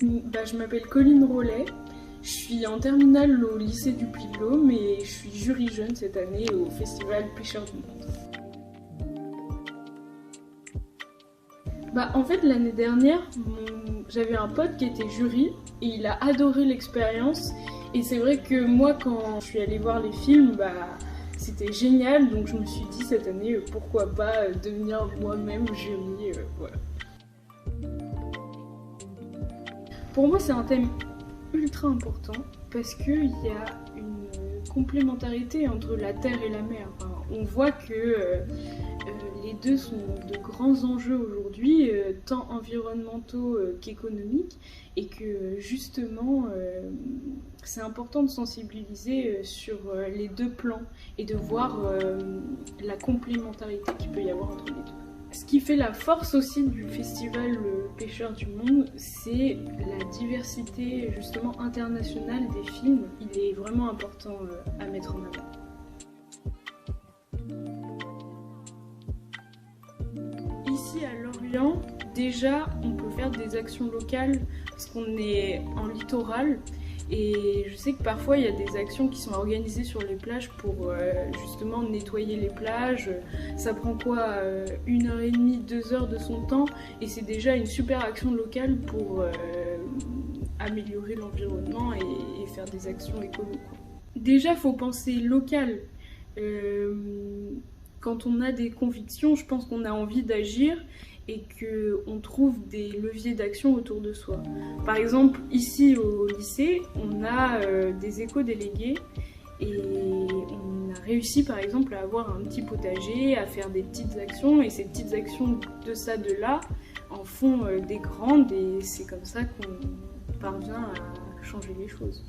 Je m'appelle Colline Rollet, je suis en terminale au lycée du Puy-de-Dôme et je suis jury jeune cette année au festival Pêcheurs du Monde. En fait, l'année dernière, j'avais un pote qui était jury et il a adoré l'expérience. Et c'est vrai que moi, quand je suis allée voir les films, c'était génial. Donc je me suis dit cette année, pourquoi pas devenir moi-même jury, voilà. Pour moi, c'est un thème ultra important parce qu'il y a une complémentarité entre la terre et la mer. Enfin, on voit que les deux sont de grands enjeux aujourd'hui, tant environnementaux qu'économiques, et que justement c'est important de sensibiliser sur les deux plans et de voir la complémentarité qu'il peut y avoir entre les deux. Ce qui fait la force aussi du festival Pêcheurs du Monde, c'est la diversité justement internationale des films. Il est vraiment important à mettre en avant. Ici à Lorient, déjà on peut faire des actions locales parce qu'on est en littoral. Et je sais que parfois il y a des actions qui sont organisées sur les plages pour justement nettoyer les plages. Ça prend quoi 1h30, 2 heures de son temps et c'est déjà une super action locale pour améliorer l'environnement et faire des actions écolo. Déjà il faut penser local. Quand on a des convictions, je pense qu'on a envie d'agir et qu'on trouve des leviers d'action autour de soi. Par exemple, ici au lycée, on a des éco-délégués et on a réussi par exemple à avoir un petit potager, à faire des petites actions et ces petites actions de ça, de là, en font des grandes et c'est comme ça qu'on parvient à changer les choses.